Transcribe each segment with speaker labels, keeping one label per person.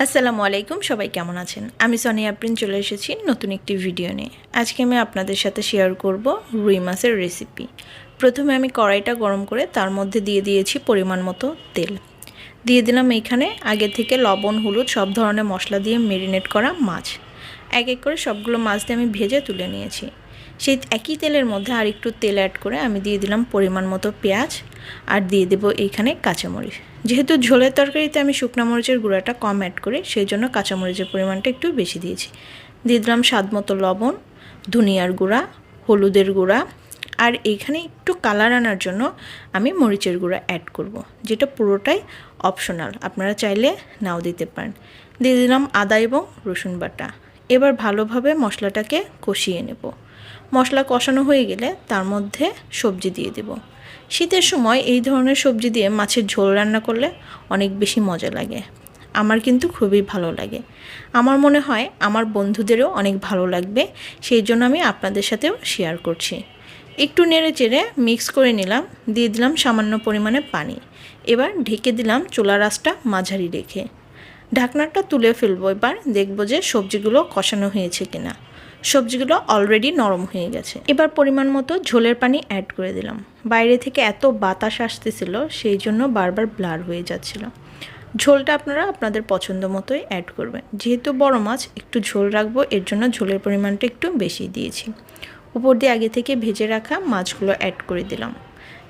Speaker 1: আসসালামু আলাইকুম, সবাই কেমন আছেন? আমি সোনিয়া আফরিন চলে এসেছি নতুন একটি ভিডিও নিয়ে। আজকে আমি আপনাদের সাথে শেয়ার করব রুই মাছের রেসিপি। প্রথমে আমি কড়াইটা গরম করে তার মধ্যে দিয়ে দিয়েছি পরিমাণ মতো তেল। দিয়ে দিলাম এখানে আগে থেকে লবণ, হলুদ সব ধরনের মশলা দিয়ে মেরিনেট করা মাছ। এক এক করে সবগুলো মাছ দিয়ে আমি ভেজে তুলে নিয়েছি। সেই একই তেলের মধ্যে আর একটু তেল অ্যাড করে আমি দিয়ে দিলাম পরিমাণ মতো পেঁয়াজ আর দিয়ে দেবো এইখানে কাঁচামরিচ। যেহেতু ঝোলের তরকারিতে আমি শুকনো মরিচের গুঁড়াটা কম অ্যাড করি, সেই জন্য কাঁচামরিচের পরিমাণটা একটু বেশি দিয়েছি। দিয়ে দিলাম স্বাদ মতো লবণ, ধনিয়ার গুঁড়া, হলুদের গুঁড়া আর এইখানে একটু কালার আনার জন্য আমি মরিচের গুঁড়া অ্যাড করব, যেটা পুরোটাই অপশনাল, আপনারা চাইলে নাও দিতে পারেন। দিয়ে দিলাম আদা এবং রসুন বাটা। এবার ভালোভাবে মশলাটাকে কষিয়ে নেব। মশলা কষানো হয়ে গেলে তার মধ্যে সবজি দিয়ে দেব। শীতের সময় এই ধরনের সবজি দিয়ে মাছের ঝোল রান্না করলে অনেক বেশি মজা লাগে। আমার কিন্তু খুবই ভালো লাগে। আমার মনে হয় আমার বন্ধুদেরও অনেক ভালো লাগবে, সেই জন্য আমি আপনাদের সাথেও শেয়ার করছি। একটু নেড়ে চেড়ে মিক্স করে নিলাম, দিয়ে দিলাম সামান্য পরিমাণে পানি। এবার ঢেকে দিলাম চুলার আঁচটা মাঝারি রেখে। ঢাকনাটা তুলে ফেলবো। এবার দেখবো যে সবজিগুলো কষানো হয়েছে কিনা। সবজিগুলো অলরেডি নরম হয়ে গেছে। এবার পরিমাণ মতো ঝোলের পানি অ্যাড করে দিলাম। বাইরে থেকে এত বাতাস আসতেছিল, সেই জন্য বারবার ব্লার হয়ে যাচ্ছিল। ঝোলটা আপনারা আপনাদের পছন্দ মতোই অ্যাড করবেন। যেহেতু বড় মাছ একটু ঝোল রাখবো, এর জন্য ঝোলের পরিমাণটা একটু বেশি দিয়েছি। উপর দিয়ে আগে থেকে ভেজে রাখা মাছগুলো অ্যাড করে দিলাম,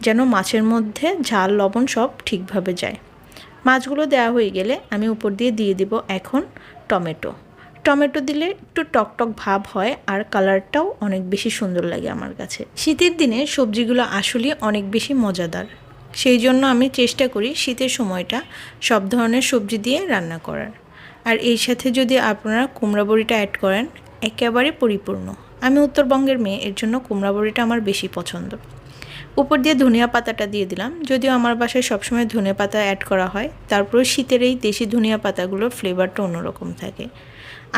Speaker 1: যেন মাছের মধ্যে ঝাল লবণ সব ঠিকভাবে যায়। মাছগুলো দেওয়া হয়ে গেলে আমি উপর দিয়ে দিব এখন টমেটো। টমেটো দিলে একটু টকটক ভাব হয় আর কালারটাও অনেক বেশি সুন্দর লাগে আমার কাছে। শীতের দিনে সবজিগুলো আসলে অনেক বেশি মজাদার, সেই জন্য আমি চেষ্টা করি শীতের সময়টা সব ধরনের সবজি দিয়ে রান্না করার। আর এই সাথে যদি আপনারা কুমড়া বড়িটা অ্যাড করেন, একেবারে পরিপূর্ণ। আমি উত্তরবঙ্গের মেয়ে, এর জন্য কুমড়া বড়িটা আমার বেশি পছন্দ। উপর দিয়ে ধনিয়া পাতাটা দিয়ে দিলাম। যদিও আমার বাসায় সবসময় ধনিয়া পাতা অ্যাড করা হয়, তারপরে শীতের এই দেশি ধনিয়া পাতাগুলোর ফ্লেভারটা অন্যরকম থাকে।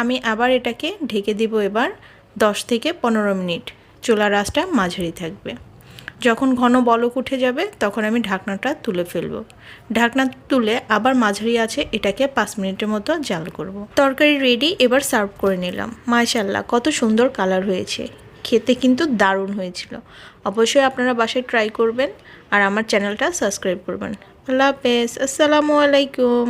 Speaker 1: আমি আবার এটাকে ঢেকে দিব এবার 10 থেকে 15 মিনিট। চুলার আঁচটা মাঝারি থাকবে। যখন ঘন বলক উঠে যাবে তখন আমি ঢাকনাটা তুলে ফেলবো। ঢাকনা তুলে আবার মাঝারি আছে এটাকে 5 মিনিটের মতো জাল করব। তরকারি রেডি, এবার সার্ভ করে নিলাম। মাশাআল্লাহ, কত সুন্দর কালার হয়েছে। খেতে কিন্তু দারুণ হয়েছিল। অবশ্যই আপনারা বাসায় ট্রাই করবেন আর আমার চ্যানেলটা সাবস্ক্রাইব করবেন। আল্লাহ হাফেজ, আসসালামু আলাইকুম।